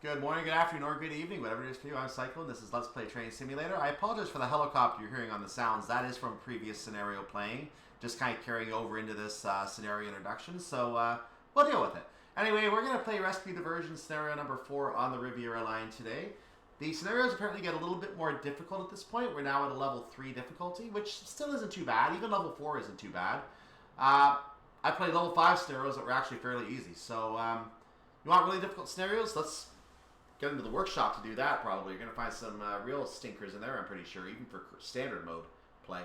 Good morning, good afternoon, or good evening, whatever it is for you. I'm Cyclone. This is Let's Play Train Simulator. I apologize for the helicopter you're hearing on the sounds. That is from previous scenario playing, just kind of carrying over into this scenario introduction. So we'll deal with it. Anyway, we're going to play Rescue Diversion scenario number 4 on the Riviera line today. The scenarios apparently get a little bit more difficult at this point. We're now at a level 3 difficulty, which still isn't too bad. Even level 4 isn't too bad. I played level 5 scenarios that were actually fairly easy. So you want really difficult scenarios? Let's get into the workshop to do that, probably. You're going to find some real stinkers in there, I'm pretty sure, even for standard mode play.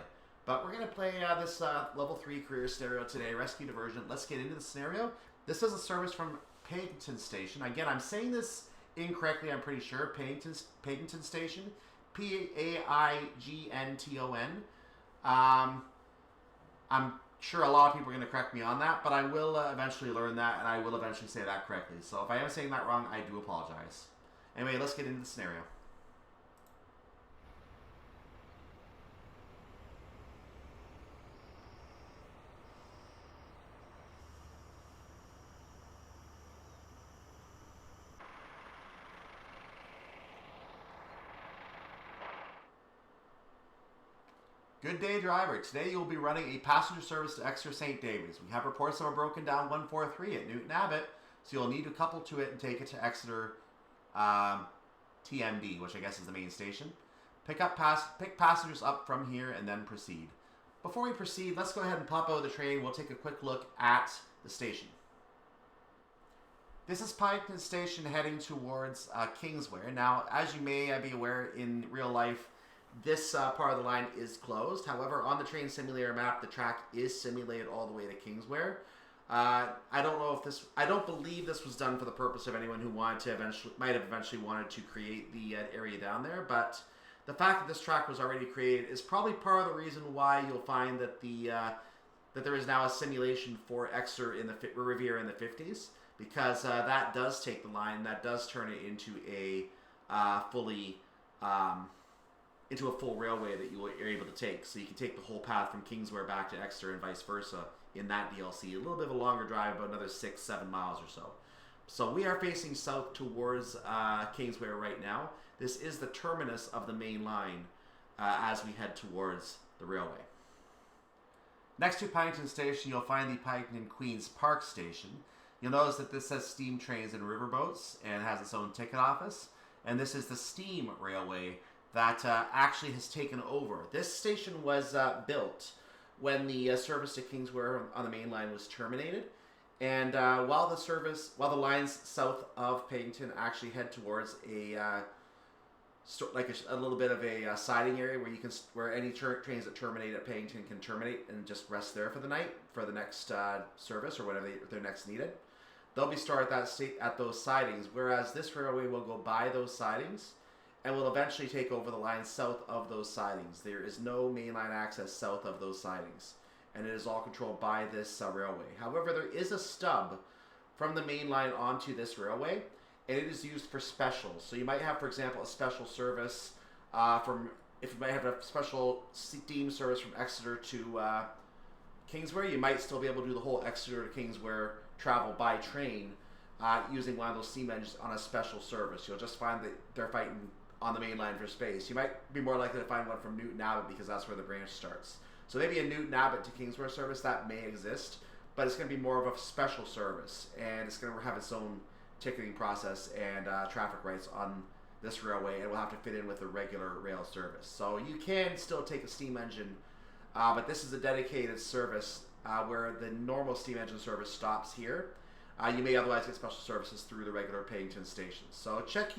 But we're going to play this level 3 career scenario today, Rescue Diversion. Let's get into the scenario. This is a service from Paignton Station. Again, I'm saying this incorrectly, I'm pretty sure. Paignton Station. P-A-I-G-N-T-O-N. I'm sure a lot of people are going to correct me on that, but I will eventually learn that, and I will eventually say that correctly. So if I am saying that wrong, I do apologize. Anyway, let's get into the scenario. Good day, driver. Today you will be running a passenger service to Exeter St. We have reports of a broken down 143 at Newton Abbot, so you'll need to couple to it and take it to Exeter TMB, which I guess is the main station. Pick passengers up from here and then proceed. Before we proceed, let's go ahead and pop out of the train. We'll take a quick look at the station. This is Paignton Station heading towards Kingsware. Now, as you may be aware, in real life, this part of the line is closed. However, on the train simulator map, the track is simulated all the way to Kingsware. I don't believe this was done for the purpose of anyone who wanted to might have eventually wanted to create the area down there, but the fact that this track was already created is probably part of the reason why you'll find that that there is now a simulation for Exeter in the Riviera in the 50s, because that does take the line, that does turn it into a into a full railway that you're able to take. So you can take the whole path from Kingsware back to Exeter and vice versa in that DLC. A little bit of a longer drive, about another 6-7 miles or so. So we are facing south towards Kingsware right now. This is the terminus of the main line as we head towards the railway. Next to Paignton Station, you'll find the Paignton Queen's Park Station. You'll notice that this says steam trains and riverboats and has its own ticket office. And this is the steam railway that actually has taken over. This station was built when the service to Kingsware on the main line was terminated, and while the lines south of Paignton actually head towards a little bit of a siding area where any trains that terminate at Paignton can terminate and just rest there for the night for the next service or whatever they're next needed. They'll be stored at those sidings, whereas this railway will go by those sidings and will eventually take over the line south of those sidings. There is no mainline access south of those sidings, and it is all controlled by this railway. However, there is a stub from the main line onto this railway, and it is used for specials. So you might have, for example, a special service if you might have a special steam service from Exeter to Kingsware, you might still be able to do the whole Exeter to Kingsware travel by train using one of those steam engines on a special service. You'll just find that they're fighting on the main line for space. You might be more likely to find one from Newton Abbot because that's where the branch starts. So maybe a Newton Abbot to Kingsware service, that may exist, but it's going to be more of a special service, and it's going to have its own ticketing process and traffic rights on this railway, and will have to fit in with the regular rail service. So you can still take a steam engine, but this is a dedicated service where the normal steam engine service stops here. You may otherwise get special services through the regular Paignton stations. So check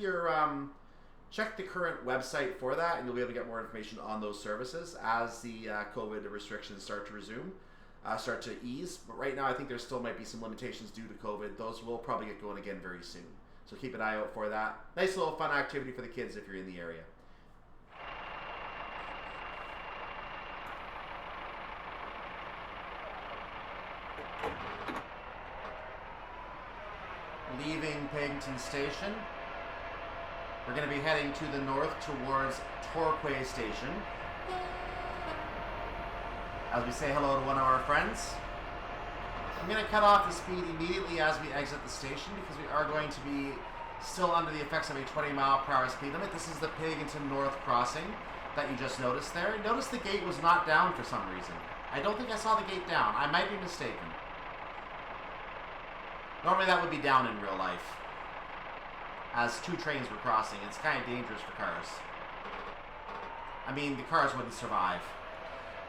the current website for that, and you'll be able to get more information on those services as the COVID restrictions start to ease. But right now, I think there still might be some limitations due to COVID. Those will probably get going again very soon. So keep an eye out for that. Nice little fun activity for the kids if you're in the area. Leaving Paignton Station, we're going to be heading to the north towards Torquay Station as we say hello to one of our friends. I'm going to cut off the speed immediately as we exit the station because we are going to be still under the effects of a 20-mile-per-hour speed limit. This is the Paignton North crossing that you just noticed there. Notice the gate was not down for some reason. I don't think I saw the gate down. I might be mistaken. Normally that would be down in real life, as two trains were crossing. It's kind of dangerous for cars. I mean, the cars wouldn't survive.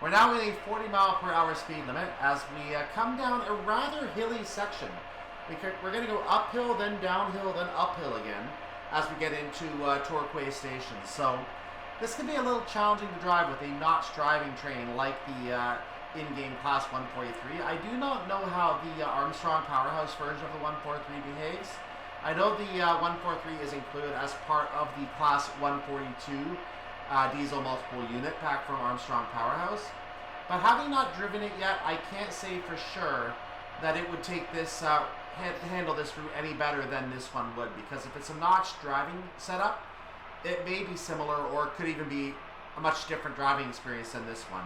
We're now in a 40-mile-per-hour speed limit as we come down a rather hilly section. We're going to go uphill, then downhill, then uphill again as we get into Torquay station. So this can be a little challenging to drive with a notch driving train like the in-game Class 143. I do not know how the Armstrong Powerhouse version of the 143 behaves. I know the 143 is included as part of the Class 142 diesel multiple unit pack from Armstrong Powerhouse. But having not driven it yet, I can't say for sure that it would take this handle this route any better than this one would, because if it's a notch driving setup, it may be similar or it could even be a much different driving experience than this one.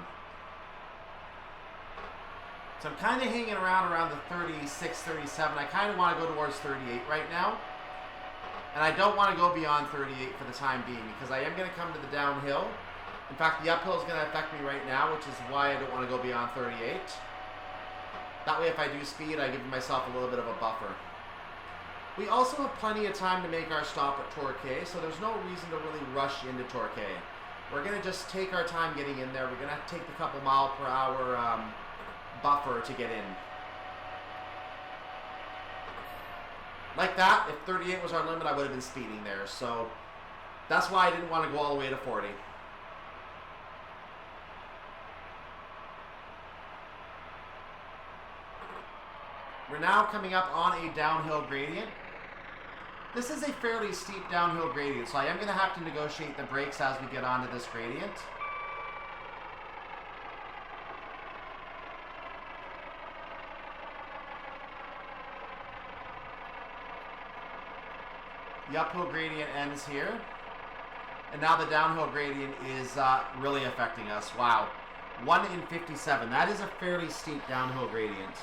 So I'm kind of hanging around the 36, 37. I kind of want to go towards 38 right now. And I don't want to go beyond 38 for the time being, because I am going to come to the downhill. In fact, the uphill is going to affect me right now, which is why I don't want to go beyond 38. That way, if I do speed, I give myself a little bit of a buffer. We also have plenty of time to make our stop at Torquay, so there's no reason to really rush into Torquay. We're going to just take our time getting in there. We're going to have to take the couple mile-per-hour buffer to get in. Like that, if 38 was our limit, I would have been speeding there. So that's why I didn't want to go all the way to 40. We're now coming up on a downhill gradient. This is a fairly steep downhill gradient, so I am going to have to negotiate the brakes as we get onto this gradient. The uphill gradient ends here. And now the downhill gradient is really affecting us. Wow. 1 in 57. That is a fairly steep downhill gradient.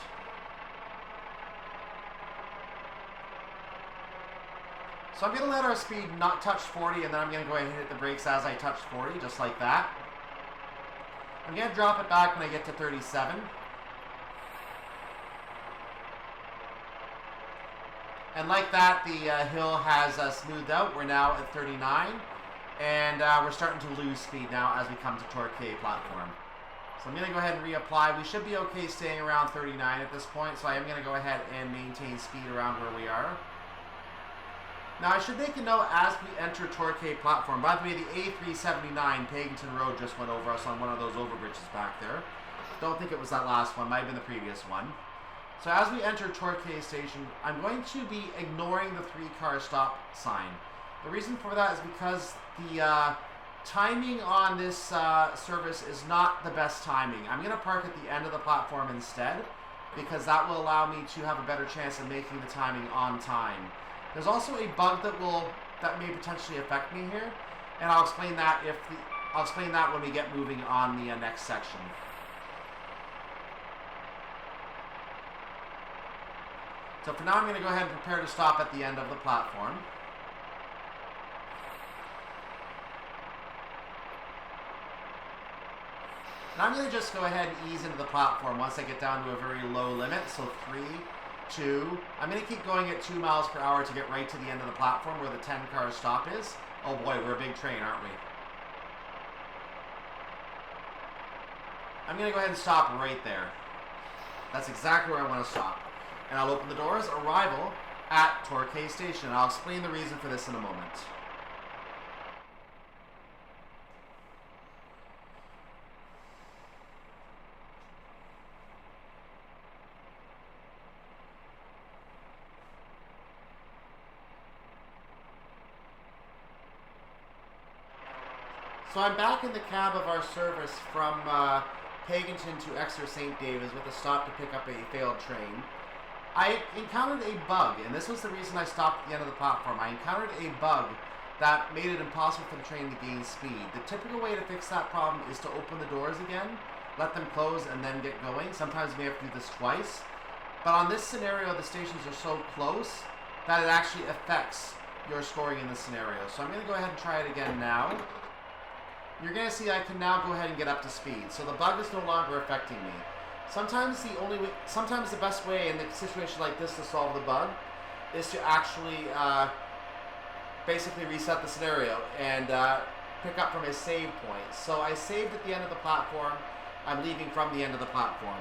So I'm going to let our speed not touch 40, and then I'm going to go ahead and hit the brakes as I touch 40, just like that. I'm going to drop it back when I get to 37. And like that, the hill has smoothed out. We're now at 39, and we're starting to lose speed now as we come to Torquay platform. So I'm going to go ahead and reapply. We should be okay staying around 39 at this point, so I am going to go ahead and maintain speed around where we are. Now I should make a note as we enter Torquay platform. By the way, the A379 Paignton Road just went over us on one of those overbridges back there. Don't think it was that last one, might have been the previous one. So as we enter Torquay station, I'm going to be ignoring the 3-car stop sign. The reason for that is because the timing on this service is not the best timing. I'm going to park at the end of the platform instead, because that will allow me to have a better chance of making the timing on time. There's also a bug that may potentially affect me here, and I'll explain that when we get moving on the next section. So for now, I'm going to go ahead and prepare to stop at the end of the platform. And I'm going to just go ahead and ease into the platform once I get down to a very low limit. So 3, 2. I'm going to keep going at 2 miles per hour to get right to the end of the platform where the 10-car stop is. Oh boy, we're a big train, aren't we? I'm going to go ahead and stop right there. That's exactly where I want to stop. And I'll open the doors. Arrival at Torquay Station. I'll explain the reason for this in a moment. So I'm back in the cab of our service from Paignton to Exeter St. David's with a stop to pick up a failed train. I encountered a bug, and this was the reason I stopped at the end of the platform. I encountered a bug that made it impossible for the train to gain speed. The typical way to fix that problem is to open the doors again, let them close, and then get going. Sometimes we have to do this twice. But on this scenario, the stations are so close that it actually affects you're scoring in this scenario. So I'm going to go ahead and try it again now. You're going to see I can now go ahead and get up to speed. So the bug is no longer affecting me. Sometimes the best way in a situation like this to solve the bug is to actually basically reset the scenario and pick up from a save point. So I saved at the end of the platform. I'm leaving from the end of the platform.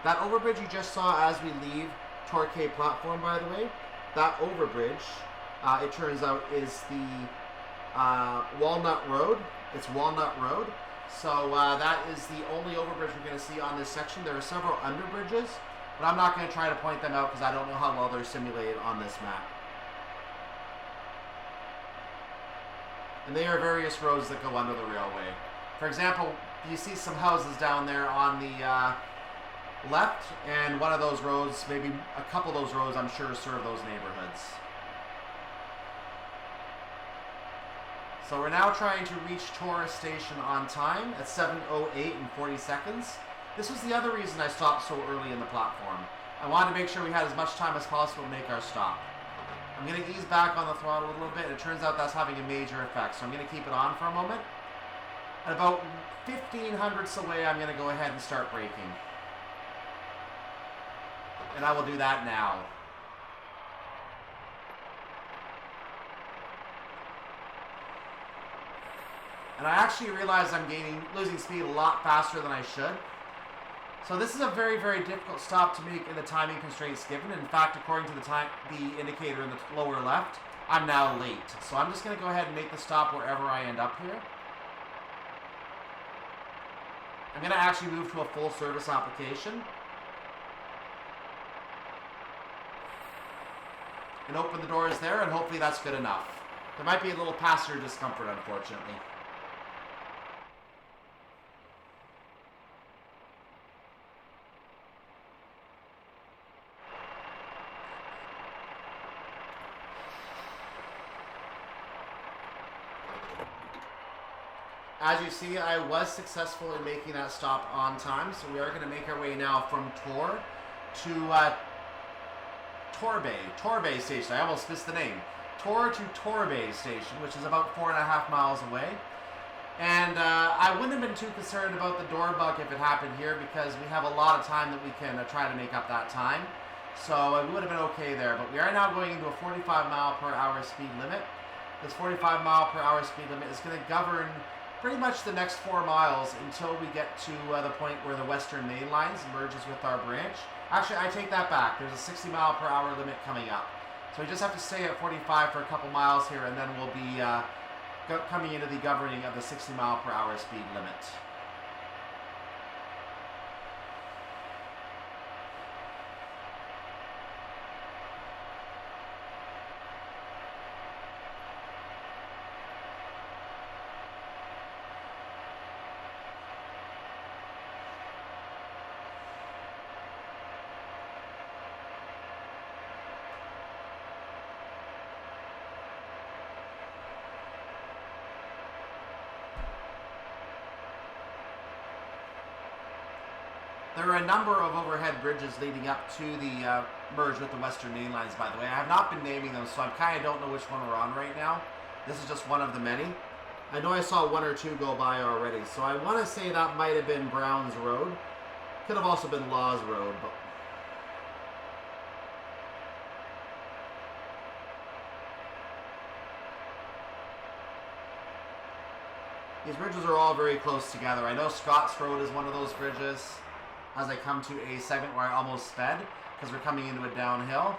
That overbridge you just saw as we leave Torquay platform, by the way, that overbridge, it turns out, is the Walnut Road. It's Walnut Road. So that is the only overbridge we're going to see on this section. There are several underbridges, but I'm not going to try to point them out because I don't know how well they're simulated on this map. And they are various roads that go under the railway. For example, you see some houses down there on the left, and one of those roads, maybe a couple of those roads, I'm sure serve those neighborhoods. So we're now trying to reach Torre station on time at 7:08 and 40 seconds. This was the other reason I stopped so early in the platform. I wanted to make sure we had as much time as possible to make our stop. I'm going to ease back on the throttle a little bit. It turns out that's having a major effect, so I'm going to keep it on for a moment. At about 15 hundredths away, I'm going to go ahead and start braking. And I will do that now. And I actually realize I'm losing speed a lot faster than I should. So this is a very, very difficult stop to make in the timing constraints given. In fact, according to the indicator in the lower left, I'm now late. So I'm just going to go ahead and make the stop wherever I end up here. I'm going to actually move to a full service application. And open the doors there, and hopefully that's good enough. There might be a little passenger discomfort, unfortunately. As you see, I was successful in making that stop on time, so we are going to make our way now from Torre to Torre station. I almost missed the name. Torre to Torre station, which is about 4.5 miles away. And I wouldn't have been too concerned about the door bug if it happened here, because we have a lot of time that we can try to make up that time. So we would have been okay there. But we are now going into a 45 mile per hour speed limit. This 45 mile per hour speed limit is going to govern pretty much the next 4 miles until we get to the point where the Western Main Lines merges with our branch. Actually, I take that back. There's a 60 mile per hour limit coming up. So we just have to stay at 45 for a couple miles here, and then we'll be coming into the governing of the 60 mile per hour speed limit. There are a number of overhead bridges leading up to the merge with the Western Main Lines, by the way. I have not been naming them, so I kind of don't know which one we're on right now. This is just one of the many. I know I saw 1 or 2 go by already, so I want to say that might have been Brown's Road. Could have also been Law's Road, but... These bridges are all very close together. I know Scott's Road is one of those bridges. As I come to a segment where I almost sped, because we're coming into a downhill.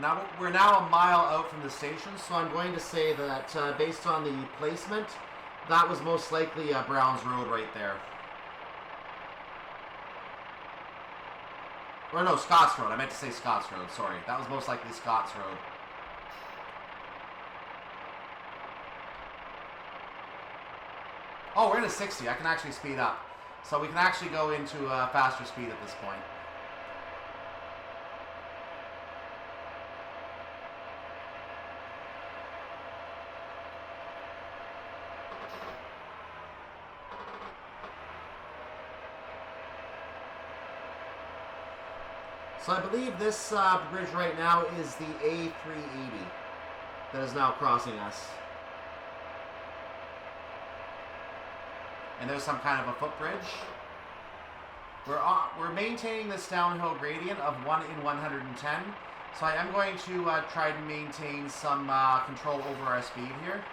Now we're now a mile out from the station, so I'm going to say that based on the placement, that was most likely Brown's Road right there. Or no, Scott's Road. I meant to say Scott's Road, sorry. That was most likely Scott's Road. Oh, we're in a 60. I can actually speed up. So we can actually go into faster speed at this point. So I believe this bridge right now is the A380 that is now crossing us. And there's some kind of a footbridge. We're maintaining this downhill gradient of 1 in 110. So I am going to try to maintain some control over our speed here.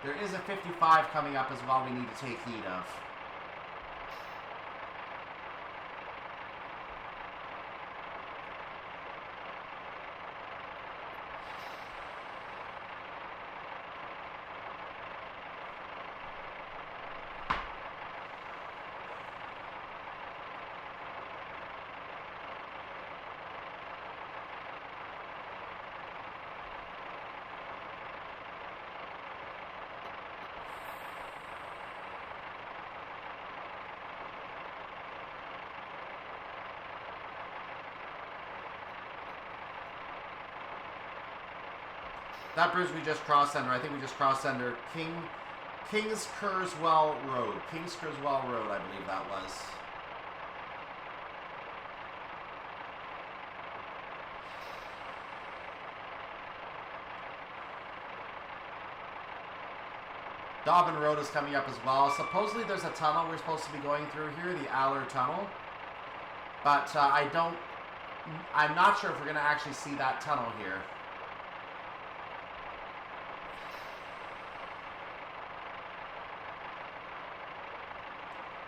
There is a 55 coming up as well we need to take heed of. That bridge we just crossed under, I think we just crossed under Kingskerswell Road. Kingskerswell Road, I believe that was. Dobbin Road is coming up as well. Supposedly there's a tunnel we're supposed to be going through here, the Aller Tunnel. But I'm not sure if we're going to actually see that tunnel here.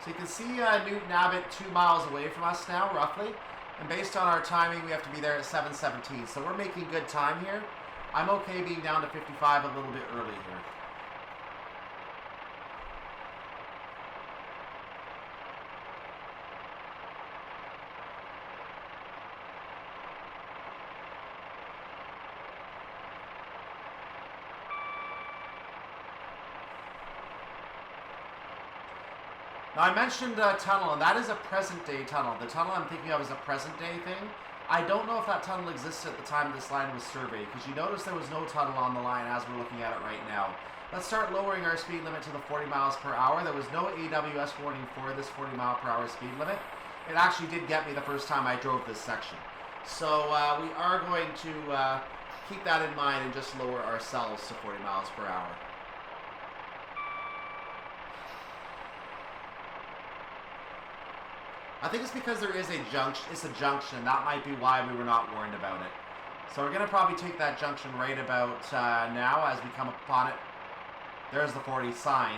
So you can see Newton Abbot 2 miles away from us now, roughly. And based on our timing, we have to be there at 7:17. So we're making good time here. I'm okay being down to 55 a little bit early here. Now I mentioned a tunnel, and that is a present-day tunnel. The tunnel I'm thinking of is a present-day thing. I don't know if that tunnel existed at the time this line was surveyed, because you notice there was no tunnel on the line as we're looking at it right now. Let's start lowering our speed limit to the 40 miles per hour. There was no AWS warning for this 40 mile per hour speed limit. It actually did get me the first time I drove this section. So we are going to keep that in mind and just lower ourselves to 40 miles per hour. I think it's because there is a junction. It's a junction. That might be why we were not warned about it. So we're going to probably take that junction right about now as we come upon it. There's the 40 sign.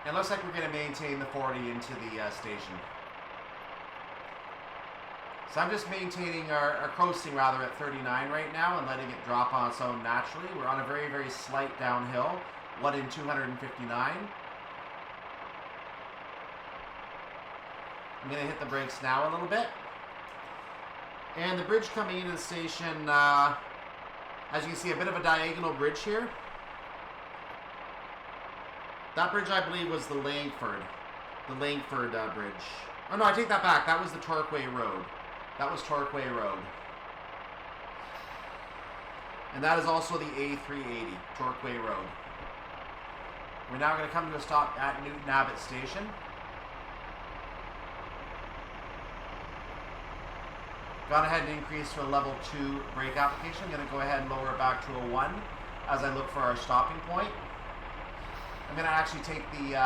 It looks like we're going to maintain the 40 into the station. So I'm just maintaining our coasting rather at 39 right now and letting it drop on its own naturally. We're on a very, very slight downhill, 1 in 259. I'm going to hit the brakes now a little bit. And the bridge coming into the station, as you can see, a bit of a diagonal bridge here. That bridge, I believe, was the Langford bridge. Oh no, I take that back. That was the Torquay Road. That was Torquay Road. And that is also the A380, Torquay Road. We're now going to come to a stop at Newton Abbot Station. Gone ahead and increase to a level 2 brake application. I'm going to go ahead and lower it back to a 1 as I look for our stopping point. I'm going to actually take the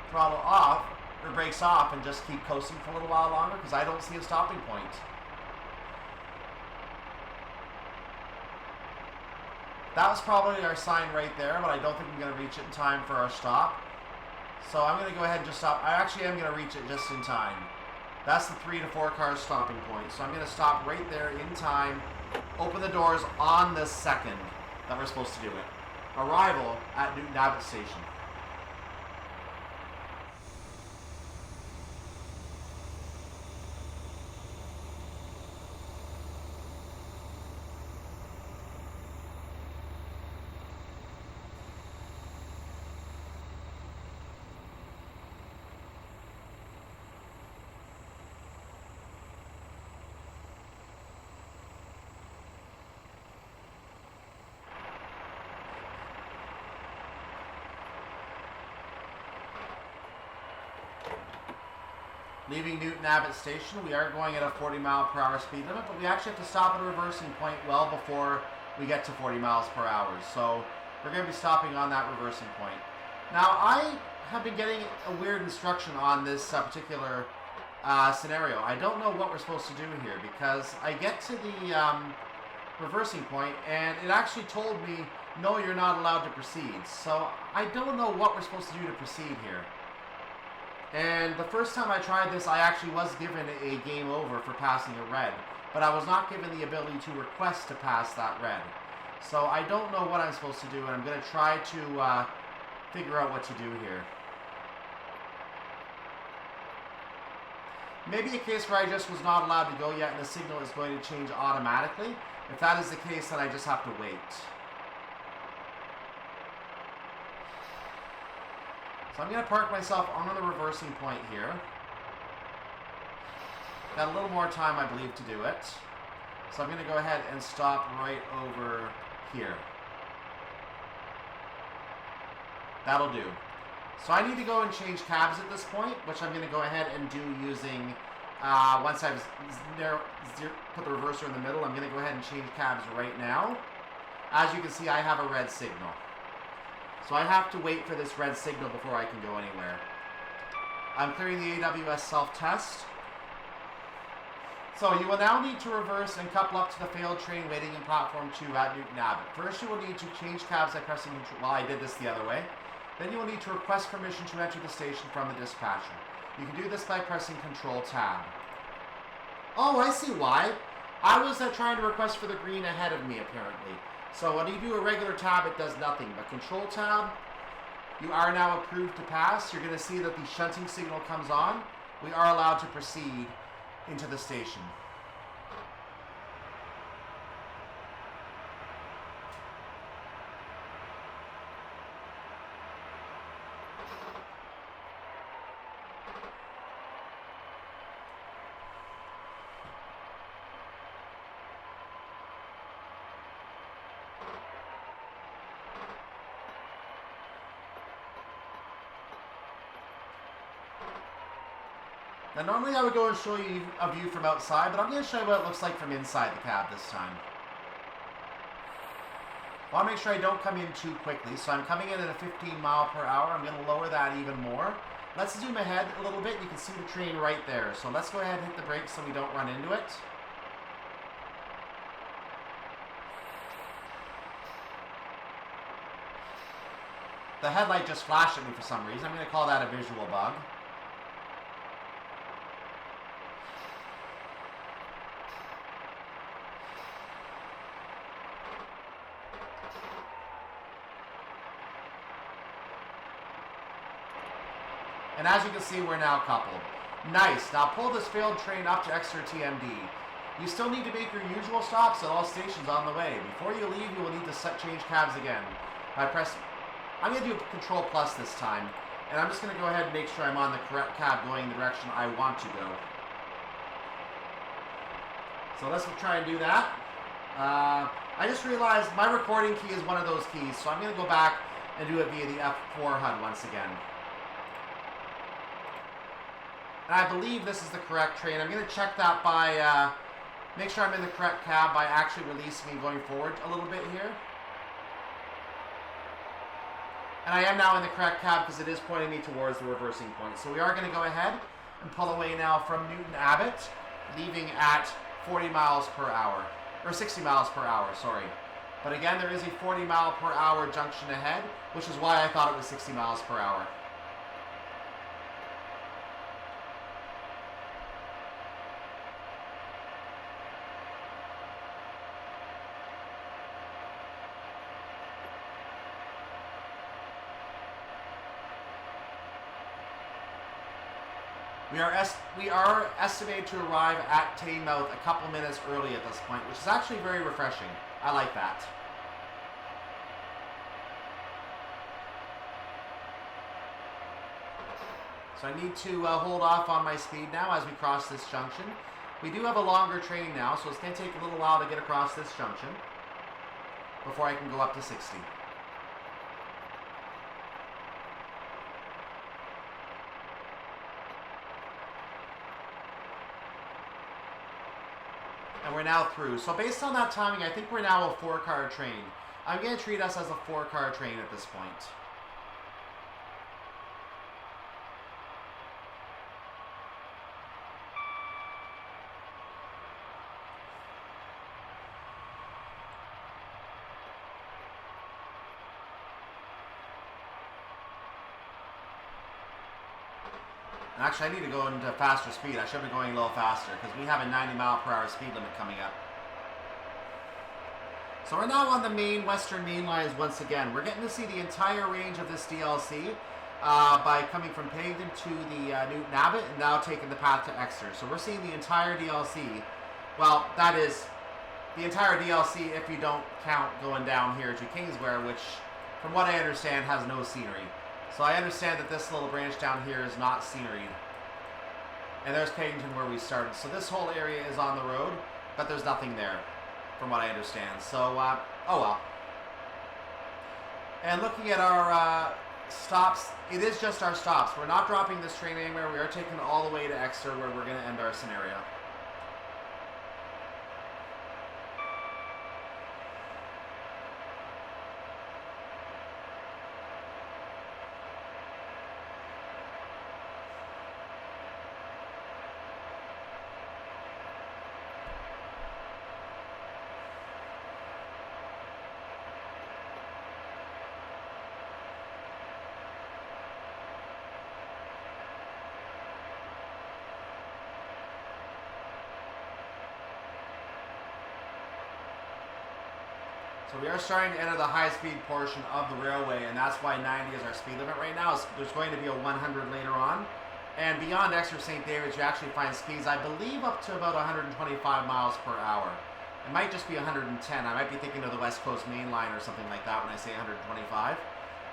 throttle off, or brakes off, and just keep coasting for a little while longer because I don't see a stopping point. That was probably our sign right there, but I don't think I'm going to reach it in time for our stop. So I'm going to go ahead and just stop. I actually am going to reach it just in time. That's the 3 to 4 car stopping point. So I'm going to stop right there in time, open the doors on the second that we're supposed to do it. Arrival at Newton Abbot Station. Leaving Newton Abbot Station, we are going at a 40-mile-per-hour speed limit, but we actually have to stop at a reversing point well before we get to 40 miles per hour. So we're going to be stopping on that reversing point. Now, I have been getting a weird instruction on this particular scenario. I don't know what we're supposed to do here, because I get to the reversing point, and it actually told me, no, you're not allowed to proceed. So I don't know what we're supposed to do to proceed here. And the first time I tried this, I actually was given a game over for passing a red, but I was not given the ability to request to pass that red. So I don't know what I'm supposed to do, and I'm going to try to figure out what to do here. Maybe a case where I just was not allowed to go yet, and the signal is going to change automatically. If that is the case, then I just have to wait. So I'm going to park myself on the reversing point here. Got a little more time, I believe, to do it. So I'm going to go ahead and stop right over here. That'll do. So I need to go and change cabs at this point, which I'm going to go ahead and do using, once I've put the reverser in the middle, I'm going to go ahead and change cabs right now. As you can see, I have a red signal. So I have to wait for this red signal before I can go anywhere. I'm clearing the AWS self-test. So you will now need to reverse and couple up to the failed train waiting in platform 2 at Newton Abbot. First, you will need to change cabs by pressing control. Well, I did this the other way. Then you will need to request permission to enter the station from the dispatcher. You can do this by pressing Control-Tab. Oh, I see why. I was trying to request for the green ahead of me, apparently. So when you do a regular tab, it does nothing. But Control-Tab, you are now approved to pass. You're going to see that the shunting signal comes on. We are allowed to proceed into the station. Now normally I would go and show you a view from outside, but I'm going to show you what it looks like from inside the cab this time. I want to make sure I don't come in too quickly, so I'm coming in at a 15 mile per hour. I'm going to lower that even more. Let's zoom ahead a little bit. You can see the train right there. So let's go ahead and hit the brakes so we don't run into it. The headlight just flashed at me for some reason. I'm going to call that a visual bug. And as you can see, we're now coupled. Nice. Now pull this failed train up to Exeter TMD. You still need to make your usual stops at all stations on the way. Before you leave, you will need to change cabs again. By pressing, I'm going to do Control Plus this time. And I'm just going to go ahead and make sure I'm on the correct cab going the direction I want to go. So let's try and do that. I just realized my recording key is one of those keys. So I'm going to go back and do it via the F4 HUD once again. And I believe this is the correct train. I'm going to check that by, make sure I'm in the correct cab by actually releasing and going forward a little bit here. And I am now in the correct cab because it is pointing me towards the reversing point. So we are going to go ahead and pull away now from Newton Abbot, leaving at 40 miles per hour, or 60 miles per hour, sorry. But again, there is a 40 mile per hour junction ahead, which is why I thought it was 60 miles per hour. We are estimated to arrive at Teignmouth a couple minutes early at this point, which is actually very refreshing. I like that. So I need to hold off on my speed now as we cross this junction. We do have a longer train now, so it's going to take a little while to get across this junction before I can go up to 60. And we're now through. So based on that timing, I think we're now a 4-car train. I'm going to treat us as a 4-car train at this point. Actually, I need to go into faster speed. I should be going a little faster because we have a 90-mile-per-hour speed limit coming up. So we're now on the main Western Main Lines once again. We're getting to see the entire range of this DLC by coming from Paignton to the Newton Abbot and now taking the path to Exeter. So we're seeing the entire DLC. Well, that is the entire DLC if you don't count going down here to Kingswear, which, from what I understand, has no scenery. So I understand that this little branch down here is not scenery. And there's Paignton where we started. So this whole area is on the road, but there's nothing there, from what I understand. So, oh well. And looking at our stops, it is just our stops. We're not dropping this train anywhere. We are taking it all the way to Exeter where we're going to end our scenario. So we are starting to enter the high-speed portion of the railway, and that's why 90 is our speed limit right now. There's going to be a 100 later on. And beyond Exeter St. David's, you actually find speeds, I believe, up to about 125 miles per hour. It might just be 110. I might be thinking of the West Coast Main Line or something like that when I say 125.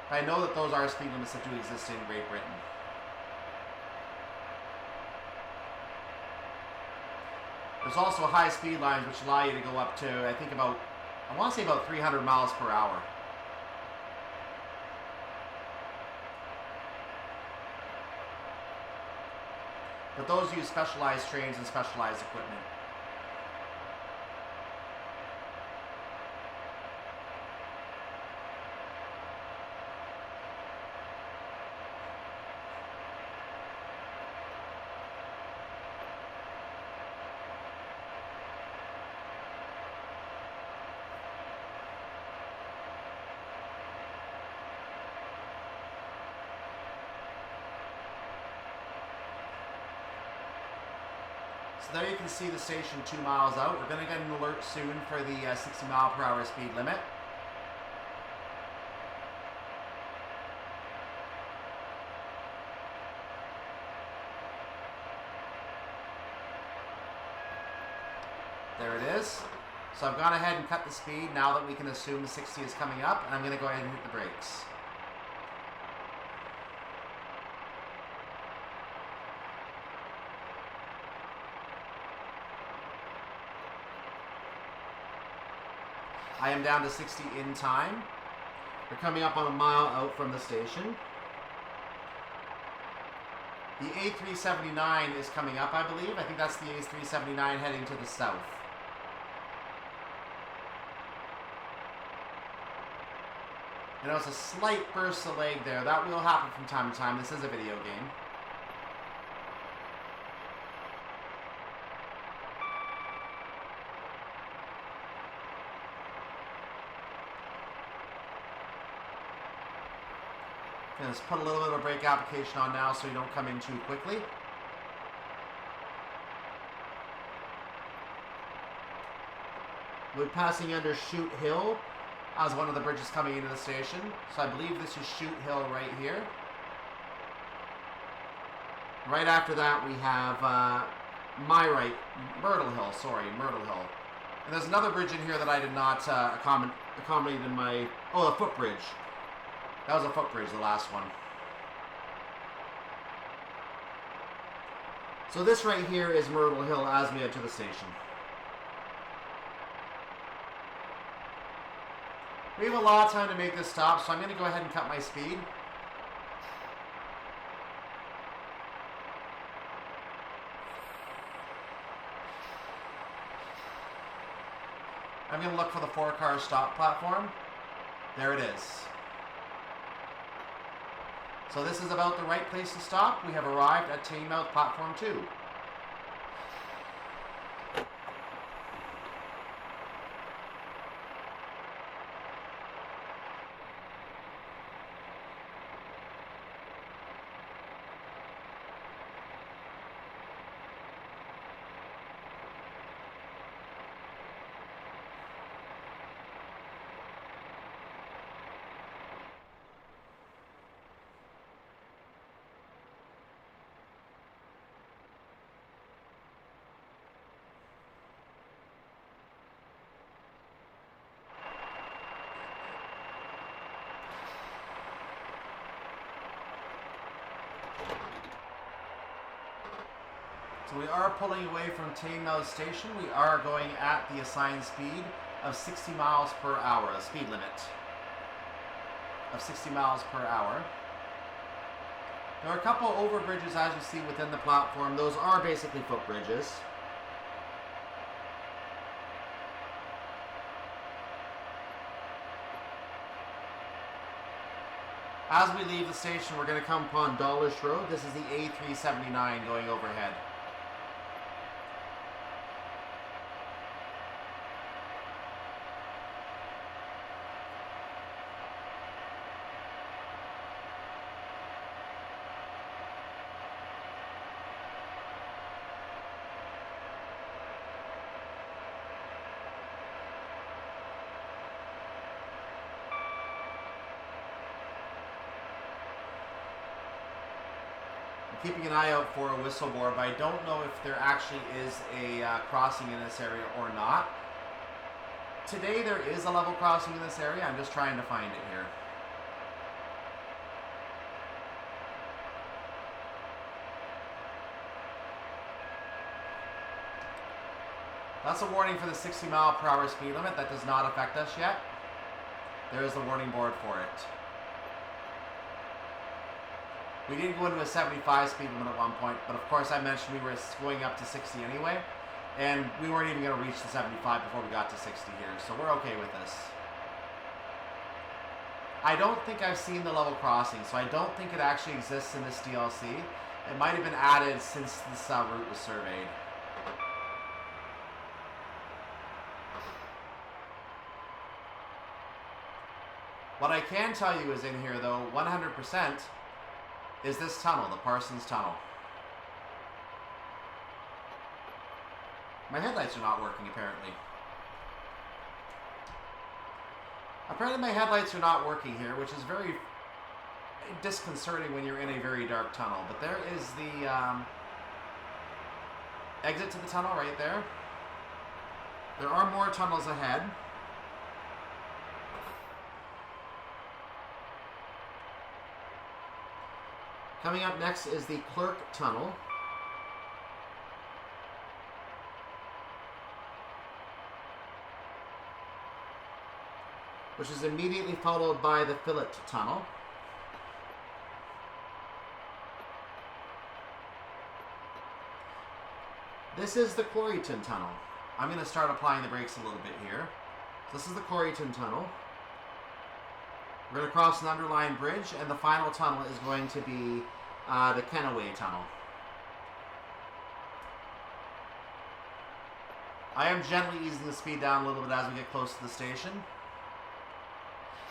But I know that those are speed limits that do exist in Great Britain. There's also high-speed lines which allow you to go up to, I think, about... I want to say about 300 miles per hour. But those use specialized trains and specialized equipment. So there you can see the station 2 miles out. We're going to get an alert soon for the 60 mile per hour speed limit. There it is. So I've gone ahead and cut the speed now that we can assume the 60 is coming up, and I'm going to go ahead and hit the brakes. I am down to 60 in time. We're coming up on a mile out from the station. The A379 is coming up, I believe. I think that's the A379 heading to the south. I know it's a slight burst of lag there. That will happen from time to time. This is a video game. And let's put a little bit of a brake application on now so you don't come in too quickly. We're passing under Chute Hill as one of the bridges coming into the station. So I believe this is Chute Hill right here. Right after that we have Myrtle Hill. And there's another bridge in here that I did not accommodate in my... Oh, a footbridge. That was a footbridge, the last one. So this right here is Myrtle Hill as we head to the station. We have a lot of time to make this stop, so I'm going to go ahead and cut my speed. I'm going to look for the 4-car stop platform. There it is. So this is about the right place to stop. We have arrived at Teignmouth platform 2. So we are pulling away from Teignmouth Station. We are going at the assigned speed of 60 miles per hour, a speed limit of 60 miles per hour. There are a couple overbridges, as you see, within the platform. Those are basically footbridges. As we leave the station, we're going to come upon Dawlish Road. This is the A379 going overhead. Keeping an eye out for a whistleblower, but I don't know if there actually is a crossing in this area or not. Today there is a level crossing in this area. I'm just trying to find it here. That's a warning for the 60 mile per hour speed limit. That does not affect us yet. There is the warning board for it. We did go into a 75 speed limit at one point, but of course I mentioned we were going up to 60 anyway, and we weren't even going to reach the 75 before we got to 60 here, so we're okay with this. I don't think I've seen the level crossing, so I don't think it actually exists in this DLC. It might have been added since this route was surveyed. What I can tell you is in here, though, 100%, is this tunnel, the Parsons Tunnel. My headlights are not working, apparently. Apparently my headlights are not working here, which is very disconcerting when you're in a very dark tunnel. But there is the exit to the tunnel right there. There are more tunnels ahead. Coming up next is the Clerk Tunnel. Which is immediately followed by the Fillet Tunnel. This is the Paignton Tunnel. I'm going to start applying the brakes a little bit here. So this is the Paignton Tunnel. We're going to cross an underlined bridge, and the final tunnel is going to be the Kenaway Tunnel. I am gently easing the speed down a little bit as we get close to the station.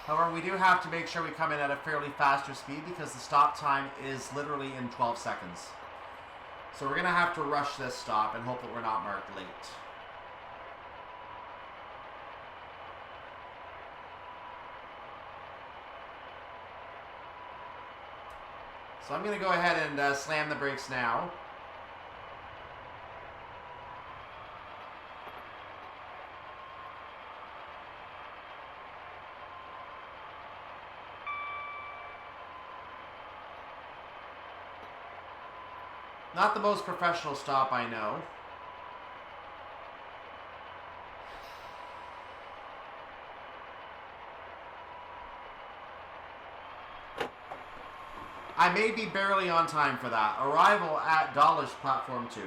However, we do have to make sure we come in at a fairly faster speed because the stop time is literally in 12 seconds. So we're going to have to rush this stop and hope that we're not marked late. So I'm going to go ahead and slam the brakes now. Not the most professional stop, I know. I may be barely on time for that. Arrival at Dawlish Platform 2.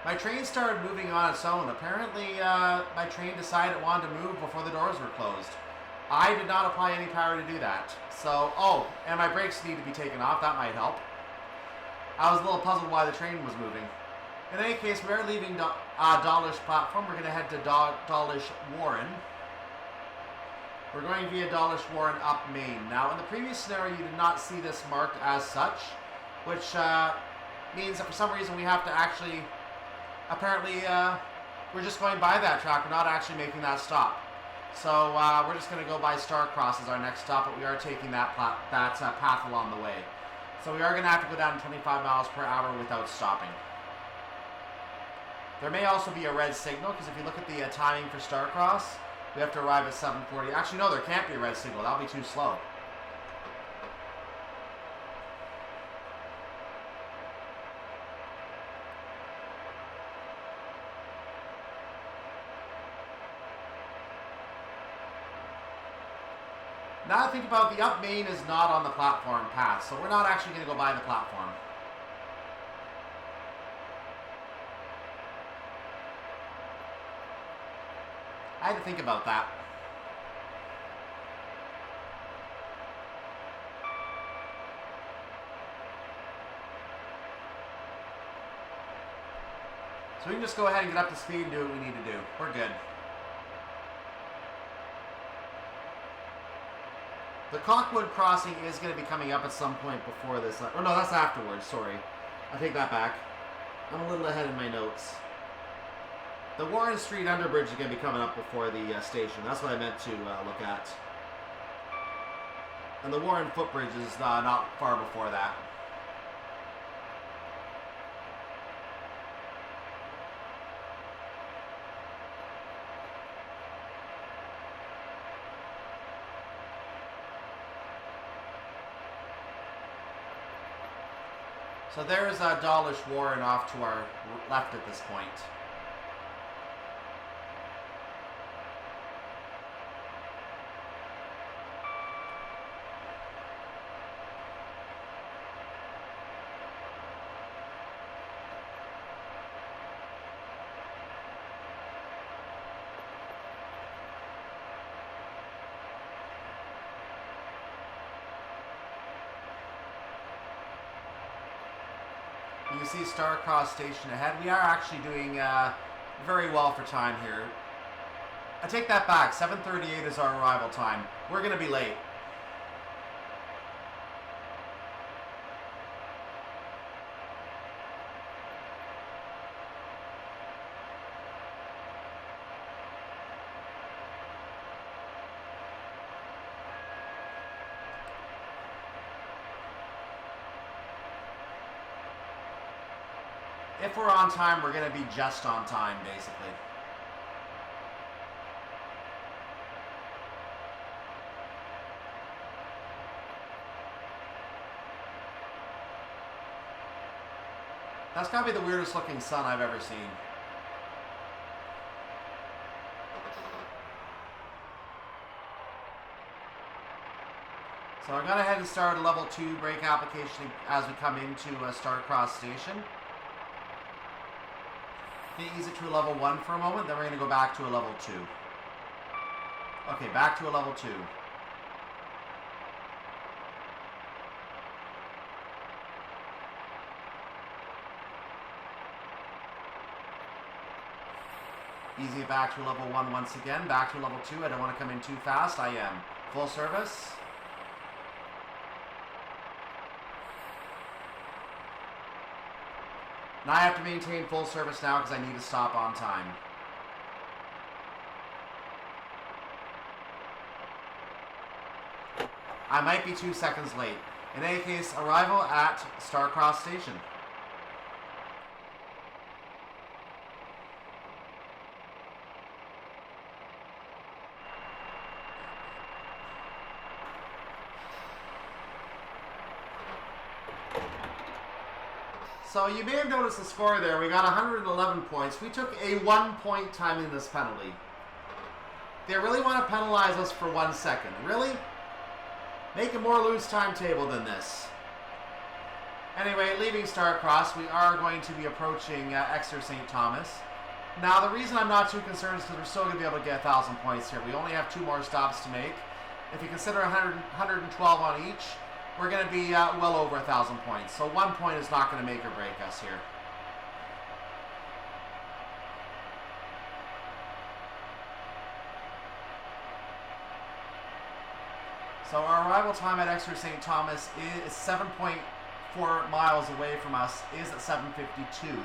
My train started moving on its own. Apparently, my train decided it wanted to move before the doors were closed. I did not apply any power to do that. So, oh, and my brakes need to be taken off. That might help. I was a little puzzled why the train was moving. In any case, we are leaving Dawlish platform. We're going to head to Dawlish Warren. We're going via Dawlish Warren up Main. Now, in the previous scenario, you did not see this marked as such, which means that for some reason we have to actually, apparently, we're just going by that track. We're not actually making that stop. So we're just going to go by Starcross as our next stop, but we are taking that path along the way. So we are going to have to go down to 25 miles per hour without stopping. There may also be a red signal, because if you look at the timing for Starcross, we have to arrive at 7:40. Actually, no, there can't be a red signal. That'll be too slow. Now I think about the up main is not on the platform path, so we're not actually going to go by the platform. I had to think about that. So we can just go ahead and get up to speed and do what we need to do. We're good. The Cockwood crossing is going to be coming up at some point before this. Oh no, that's afterwards, sorry. I take that back. I'm a little ahead in my notes. The Warren Street Underbridge is going to be coming up before the station. That's what I meant to look at. And the Warren Footbridge is not far before that. So there's Dawlish Warren off to our left at this point. You see Starcross Station ahead. We are actually doing very well for time here. I take that back. 7:38 is our arrival time. We're going to be late. If we're on time, we're going to be just on time, basically. That's got to be the weirdest looking sun I've ever seen. So I'm going to head and start a level 2 brake application as we come into Starcross Station. Ease it to a level 1 for a moment, then we're going to go back to a level 2. Okay, back to a level 2. Easy it back to a level 1 once again, back to a level 2. I don't want to come in too fast. I am. Full service. And I have to maintain full service now because I need to stop on time. I might be 2 seconds late. In any case, arrival at Starcross Station. So you may have noticed the score there. We got 111 points. We took a 1-point timeliness penalty. They really want to penalize us for 1 second. Really? Make a more loose timetable than this. Anyway, leaving Starcross, we are going to be approaching Exeter St. Thomas. Now, the reason I'm not too concerned is because we're still going to be able to get 1,000 points here. We only have 2 more stops to make. If you consider 112 on each, we're going to be well over 1,000 points. So 1 point is not going to make or break us here. So our arrival time at Exeter St. Thomas is 7.4 miles away from us, is at 7:52.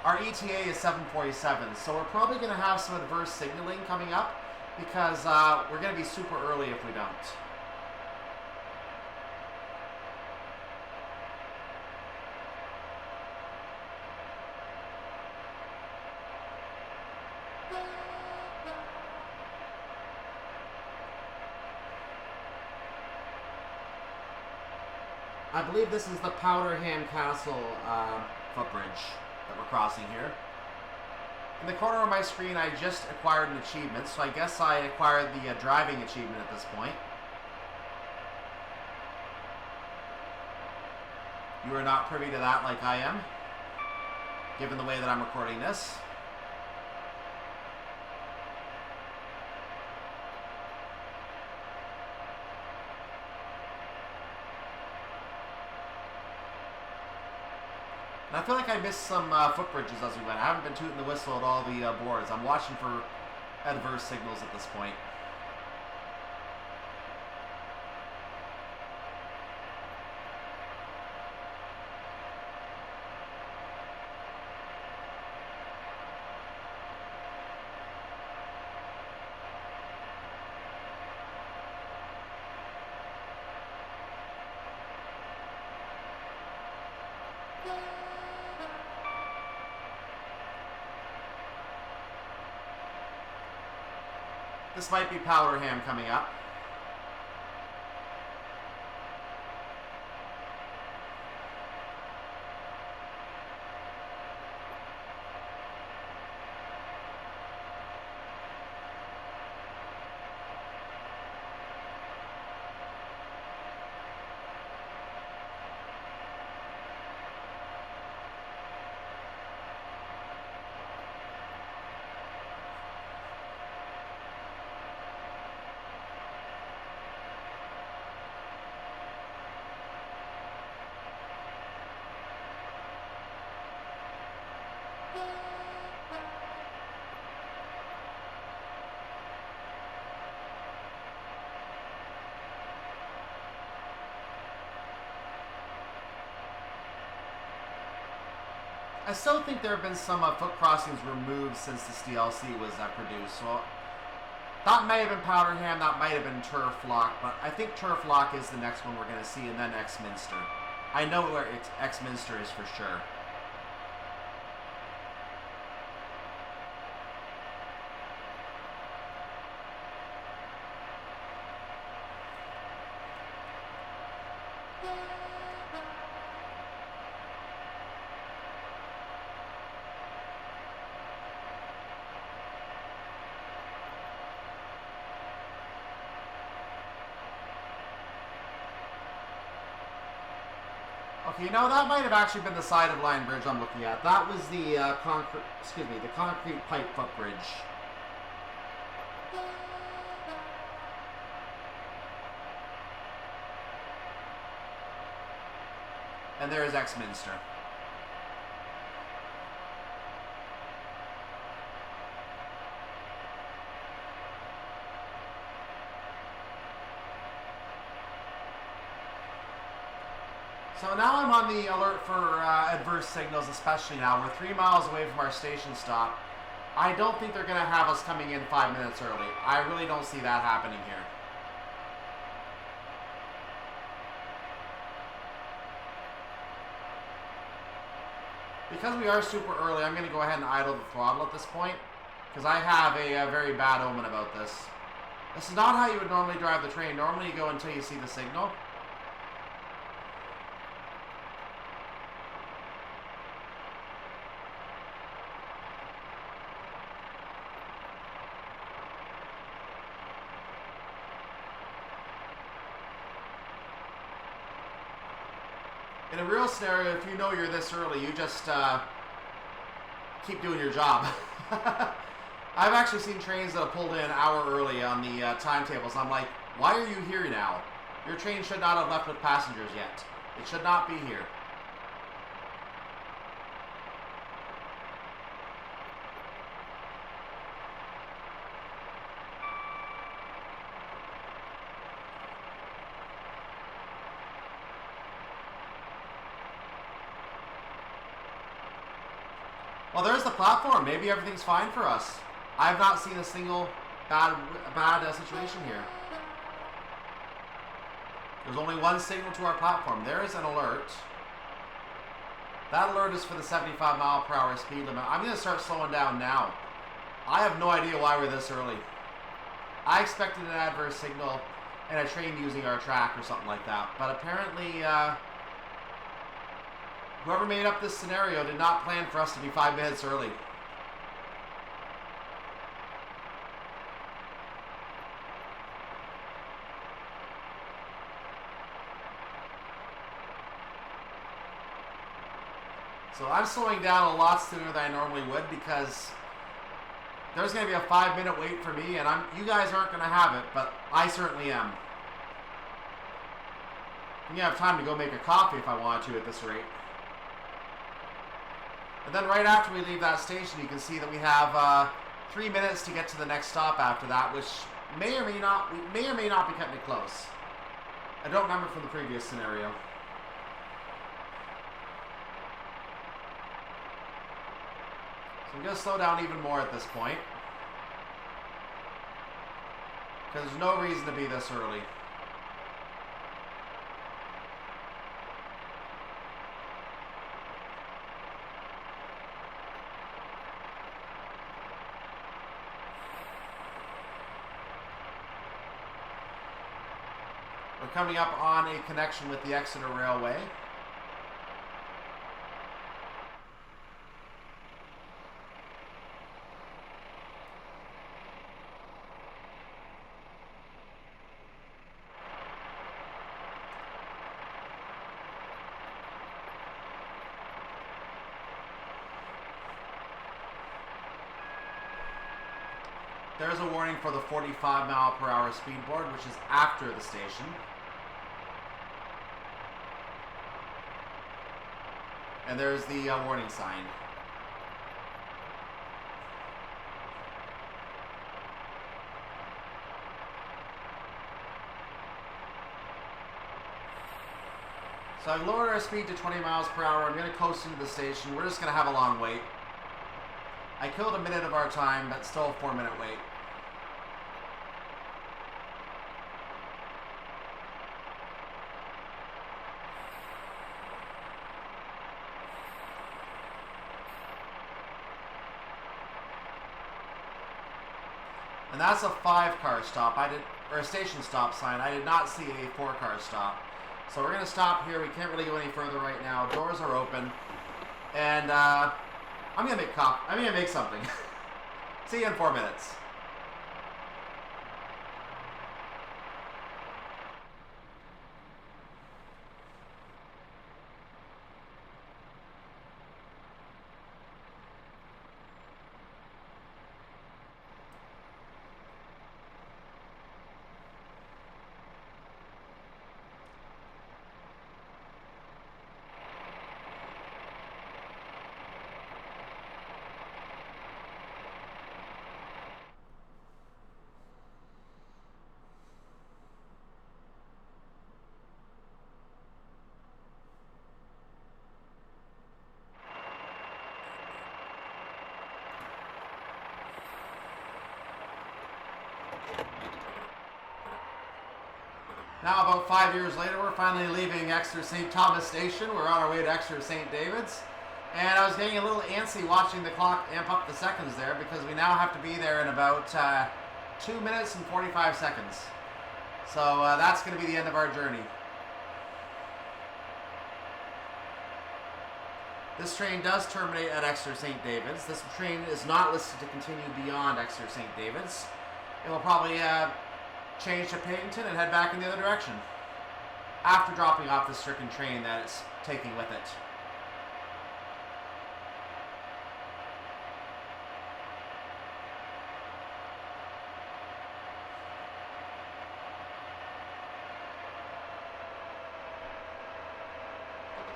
Our ETA is 7:47, so we're probably going to have some adverse signaling coming up because we're going to be super early if we don't. I believe this is the Powderham Castle footbridge that we're crossing here. In the corner of my screen, I just acquired an achievement, so I guess I acquired the driving achievement at this point. You are not privy to that like I am, given the way that I'm recording this. And I feel like I missed some footbridges as we went. I haven't been tooting the whistle at all the boards. I'm watching for adverse signals at this point. This might be Powderham coming up. I still think there have been some foot crossings removed since this DLC was produced. So that may have been Powderham, that might have been Turf Lock, but I think Turf Lock is the next one we're going to see, and then Exminster. I know where Exminster is for sure. Okay, you know, that might have actually been the side of line bridge I'm looking at. That was the the concrete pipe footbridge. And there is Exminster. So now I'm on the alert for adverse signals, especially now. We're 3 miles away from our station stop. I don't think they're going to have us coming in 5 minutes early. I really don't see that happening here. Because we are super early, I'm going to go ahead and idle the throttle at this point, because I have a very bad omen about this. This is not how you would normally drive the train. Normally you go until you see the signal. In In a real scenario, if you know you're this early, you just keep doing your job. I've actually seen trains that have pulled in an hour early on the timetables. I'm like, why are you here now? Your train should not have left with passengers yet. It should not be here. Well, there's the platform. Maybe everything's fine for us. I have not seen a single bad situation here. There's only one signal to our platform. There's an alert. That alert is for the 75 mile per hour speed limit. I'm going to start slowing down now. I have no idea why we're this early. I expected an adverse signal and a train using our track or something like that. But apparently, whoever made up this scenario did not plan for us to be 5 minutes early. So I'm slowing down a lot sooner than I normally would because there's going to be a 5-minute wait for me, and you guys aren't going to have it, but I certainly am. I'm going to have time to go make a coffee if I want to at this rate. And then right after we leave that station, you can see that we have 3 minutes to get to the next stop after that, which may or may not be cutting it close. I don't remember from the previous scenario. So I'm going to slow down even more at this point, because there's no reason to be this early. We're coming up on a connection with the Exeter Railway. There's a warning for the 45 mile per hour speed board, which is after the station. And there's the warning sign. So I've lowered our speed to 20 miles per hour. I'm going to coast into the station. We're just going to have a long wait. I killed a minute of our time, but still a 4-minute wait. And that's a 5-car stop. Or a station stop sign. I did not see a 4-car stop. So we're going to stop here. We can't really go any further right now. Doors are open. And I'm going to make coffee. I'm going to make something. See you in 4 minutes. Now, about 5 years later, we're finally leaving Exeter St. Thomas Station. We're on our way to Exeter St. David's. And I was getting a little antsy watching the clock amp up the seconds there because we now have to be there in about 2 minutes and 45 seconds. So that's going to be the end of our journey. This train does terminate at Exeter St. David's. This train is not listed to continue beyond Exeter St. David's. It will probably change to Paignton and head back in the other direction. after dropping off the stricken train that it's taking with it.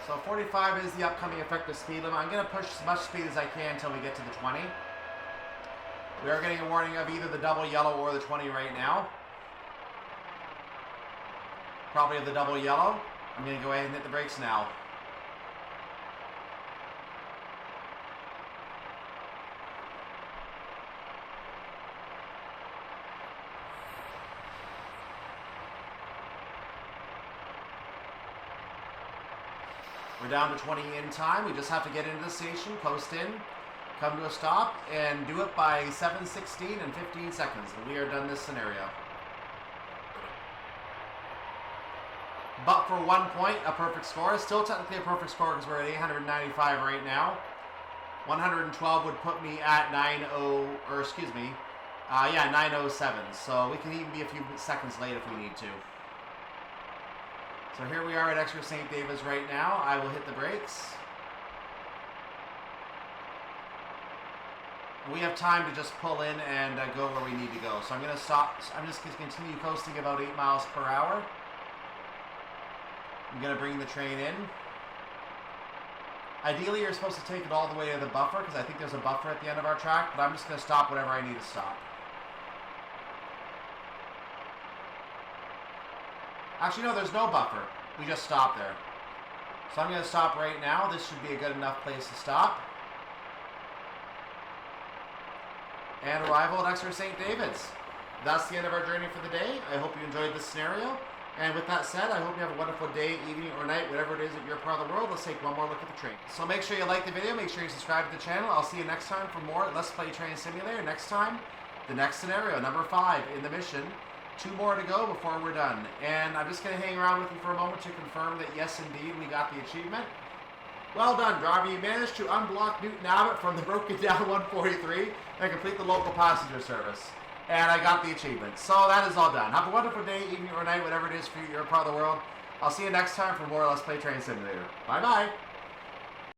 So 45 is the upcoming effective speed limit. I'm going to push as much speed as I can until we get to the 20. We are getting a warning of either the double yellow or the 20 right now. Probably of the double yellow. I'm going to go ahead and hit the brakes now. We're down to 20 in time. We just have to get into the station, coast in, come to a stop, and do it by 7:16 and 15 seconds. And we are done this scenario. But for 1 point, a perfect score. Still technically a perfect score because we're at 895 right now. 112 would put me at 907. So we can even be a few seconds late if we need to. So here we are at Exeter St. David's right now. I will hit the brakes. We have time to just pull in and go where we need to go. So I'm going to stop. I'm just going to continue coasting about 8 miles per hour. I'm going to bring the train in. Ideally, you're supposed to take it all the way to the buffer because I think there's a buffer at the end of our track, but I'm just going to stop whatever I need to stop. Actually, no, there's no buffer. We just stopped there. So I'm going to stop right now. This should be a good enough place to stop. And arrival at Exeter St. David's. That's the end of our journey for the day. I hope you enjoyed this scenario. And with that said, I hope you have a wonderful day, evening, or night, whatever it is at your part of the world. Let's take one more look at the train. So make sure you like the video. Make sure you subscribe to the channel. I'll see you next time for more Let's Play Train Simulator. Next time, the next scenario, number 5 in the mission. 2 more to go before we're done. And I'm just going to hang around with you for a moment to confirm that yes, indeed, we got the achievement. Well done, driver. You managed to unblock Newton Abbot from the broken down 143 and complete the local passenger service. And I got the achievement. So that is all done. Have a wonderful day, evening, or night, whatever it is for you, your part of the world. I'll see you next time for more Let's Play Train Simulator. Bye-bye.